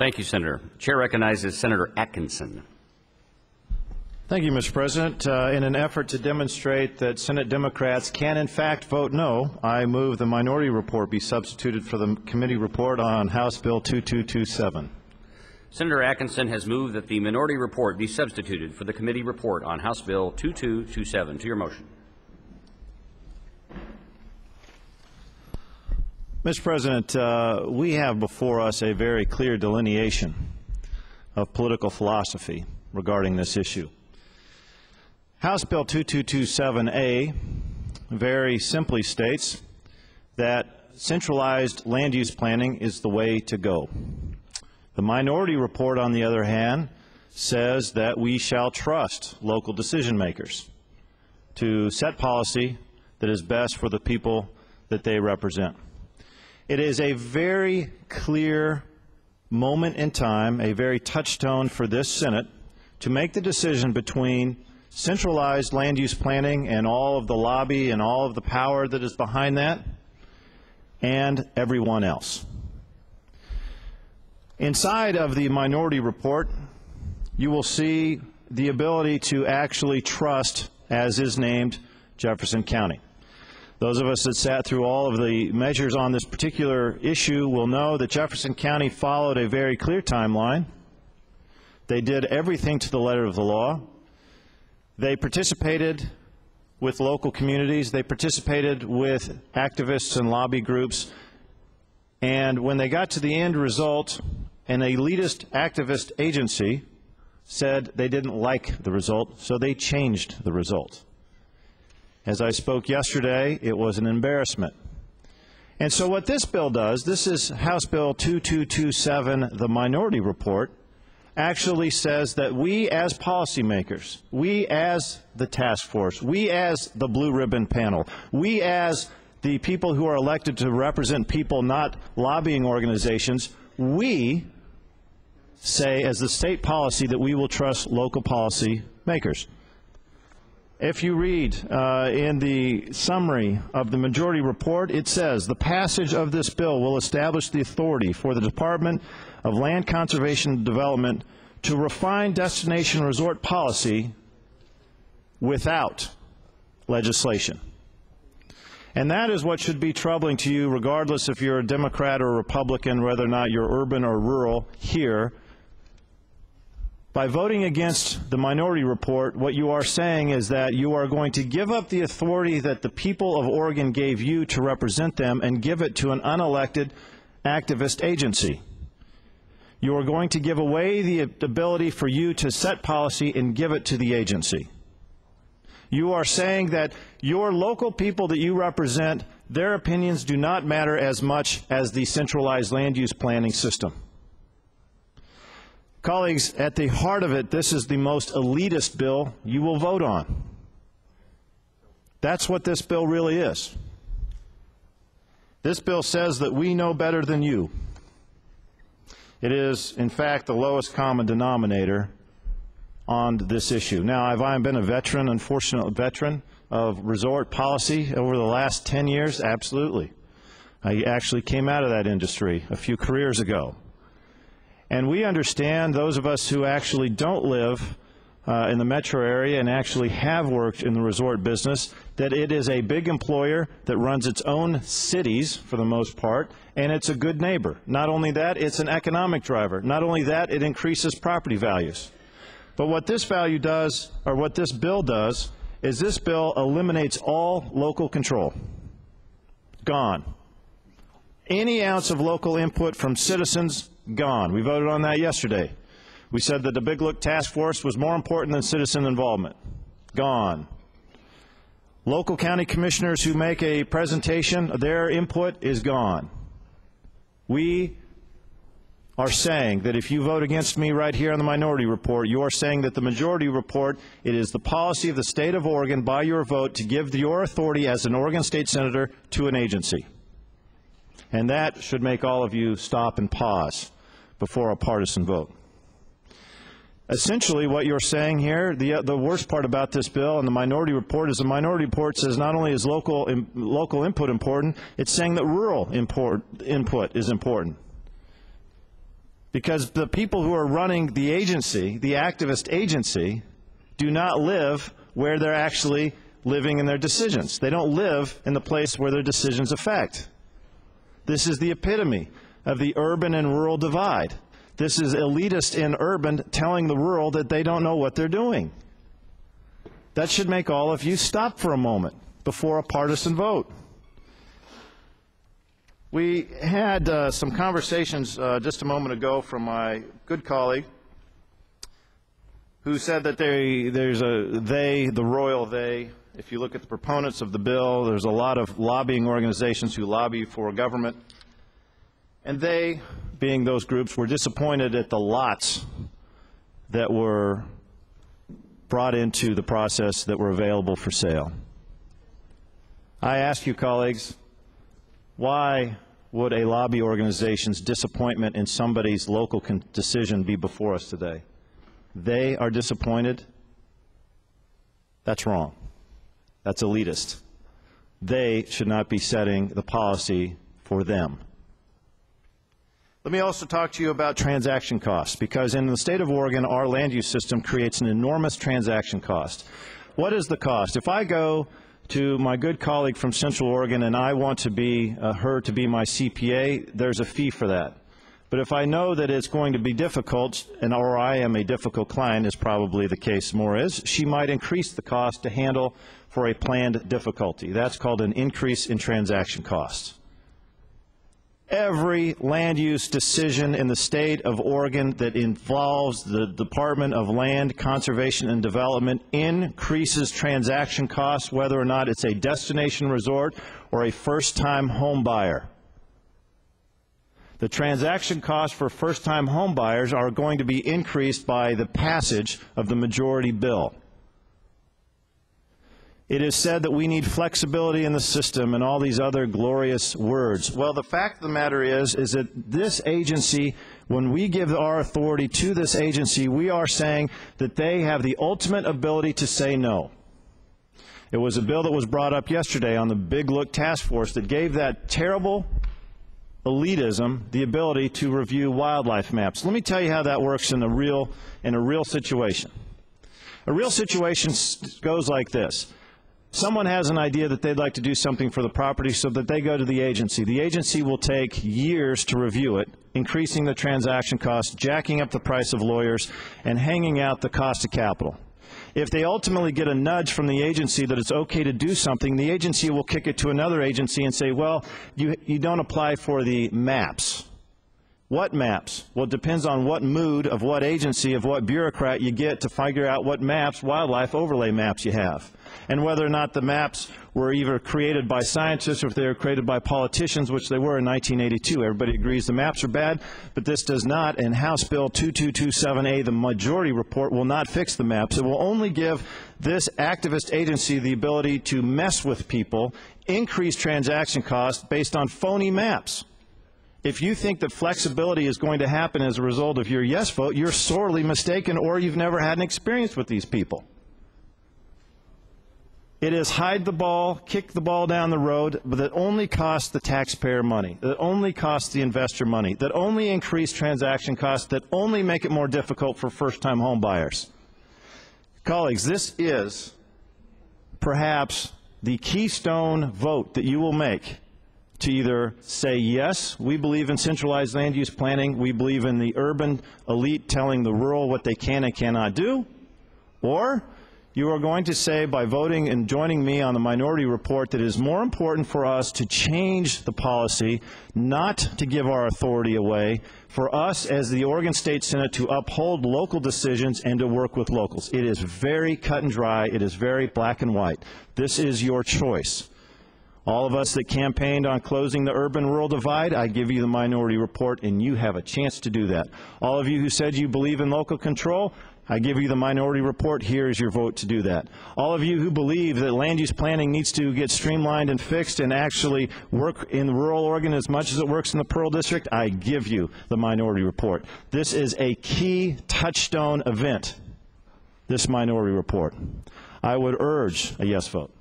Thank you, Senator. Chair recognizes Senator Atkinson. Thank you, Mr. President. In an effort to demonstrate that Senate Democrats can in fact vote no, I move the minority report be substituted for the committee report on House Bill 2227. Senator Atkinson has moved that the minority report be substituted for the committee report on House Bill 2227. To your motion. Mr. President, we have before us a very clear delineation of political philosophy regarding this issue. House Bill 2227A very simply states that centralized land use planning is the way to go. The minority report, on the other hand, says that we shall trust local decision makers to set policy that is best for the people that they represent. It is a very clear moment in time, a very touchstone for this Senate to make the decision between centralized land use planning and all of the lobby and all of the power that is behind that and everyone else. Inside of the minority report, you will see the ability to actually trust, as is named, Jefferson County. Those of us that sat through all of the measures on this particular issue will know that Jefferson County followed a very clear timeline. They did everything to the letter of the law. They participated with local communities. They participated with activists and lobby groups. And when they got to the end result, an elitist activist agency said they didn't like the result, so they changed the result. As I spoke yesterday, it was an embarrassment. And so what this bill does, this is House Bill 2227, the minority report, actually says that we as policymakers, we as the task force, we as the blue ribbon panel, we as the people who are elected to represent people, not lobbying organizations, we say as the state policy that we will trust local policy makers. If you read in the summary of the majority report, it says, the passage of this bill will establish the authority for the Department of Land Conservation and Development to refine destination resort policy without legislation. And that is what should be troubling to you, regardless if you're a Democrat or a Republican, whether or not you're urban or rural here. By voting against the minority report, what you are saying is that you are going to give up the authority that the people of Oregon gave you to represent them and give it to an unelected activist agency. You are going to give away the ability for you to set policy and give it to the agency. You are saying that your local people that you represent, their opinions do not matter as much as the centralized land use planning system. Colleagues, at the heart of it, this is the most elitist bill you will vote on. That's what this bill really is. This bill says that we know better than you. It is, in fact, the lowest common denominator on this issue. Now, have I been a veteran, unfortunate veteran of resort policy over the last 10 years? Absolutely. I actually came out of that industry a few careers ago. And we understand, those of us who actually don't live in the metro area and actually have worked in the resort business, that it is a big employer that runs its own cities for the most part, and it's a good neighbor. Not only that, it's an economic driver. Not only that, it increases property values. But what this value does, or what this bill does, is this bill eliminates all local control. Gone. Any ounce of local input from citizens, gone. We voted on that yesterday. We said that the Big Look Task Force was more important than citizen involvement. Gone. Local county commissioners who make a presentation, their input is gone. We are saying that if you vote against me right here on the minority report, you are saying that the majority report, it is the policy of the state of Oregon by your vote to give your authority as an Oregon State Senator to an agency. And that should make all of you stop and pause before a partisan vote. Essentially what you're saying here, the worst part about this bill and the minority report is the minority report says not only is local input important, it's saying that rural input is important. Because the people who are running the agency, the activist agency, do not live where they're actually living in their decisions. They don't live in the place where their decisions affect. This is the epitome of the urban and rural divide. This is elitist in urban telling the rural that they don't know what they're doing. That should make all of you stop for a moment before a partisan vote. We had some conversations just a moment ago from my good colleague who said that there's a they, the royal they. If you look at the proponents of the bill, there's a lot of lobbying organizations who lobby for government. And they, being those groups, were disappointed at the lots that were brought into the process that were available for sale. I ask you, colleagues, why would a lobby organization's disappointment in somebody's local decision be before us today? They are disappointed? That's wrong. That's elitist. They should not be setting the policy for them. Let me also talk to you about transaction costs, because in the state of Oregon, our land use system creates an enormous transaction cost. What is the cost? If I go to my good colleague from Central Oregon and I want to be her to be my CPA, there's a fee for that. But if I know that it's going to be difficult, or I am a difficult client, is probably the case more is, she might increase the cost to handle for a planned difficulty. That's called an increase in transaction costs. Every land use decision in the state of Oregon that involves the Department of Land, Conservation, and Development increases transaction costs, whether or not it's a destination resort or a first-time home buyer. The transaction costs for first-time home buyers are going to be increased by the passage of the majority bill. It is said that we need flexibility in the system and all these other glorious words. Well, the fact of the matter is that this agency, when we give our authority to this agency, we are saying that they have the ultimate ability to say no. It was a bill that was brought up yesterday on the Big Look Task Force that gave that terrible elitism the ability to review wildlife maps. Let me tell you how that works in a real situation. A real situation goes like this. Someone has an idea that they'd like to do something for the property, so that they go to the agency. The agency will take years to review it, increasing the transaction cost, jacking up the price of lawyers, and hanging out the cost of capital. If they ultimately get a nudge from the agency that it's okay to do something, the agency will kick it to another agency and say, well, you don't apply for the maps. What maps? Well, it depends on what mood of what agency, of what bureaucrat you get to figure out what maps, wildlife overlay maps you have. And whether or not the maps were either created by scientists or if they were created by politicians, which they were in 1982. Everybody agrees the maps are bad, but this does not. And House Bill 2227A, the majority report, will not fix the maps. It will only give this activist agency the ability to mess with people, increase transaction costs based on phony maps. If you think that flexibility is going to happen as a result of your yes vote, you're sorely mistaken, or you've never had an experience with these people. It is hide the ball, kick the ball down the road, but that only costs the taxpayer money, that only costs the investor money, that only increase transaction costs, that only make it more difficult for first-time home buyers. Colleagues, this is perhaps the keystone vote that you will make to either say, yes, we believe in centralized land use planning, we believe in the urban elite telling the rural what they can and cannot do, or you are going to say, by voting and joining me on the minority report, that it is more important for us to change the policy, not to give our authority away, for us as the Oregon State Senate to uphold local decisions and to work with locals. It is very cut and dry. It is very black and white. This is your choice. All of us that campaigned on closing the urban-rural divide, I give you the minority report, and you have a chance to do that. All of you who said you believe in local control, I give you the minority report. Here is your vote to do that. All of you who believe that land use planning needs to get streamlined and fixed and actually work in rural Oregon as much as it works in the Pearl District, I give you the minority report. This is a key touchstone event, this minority report. I would urge a yes vote.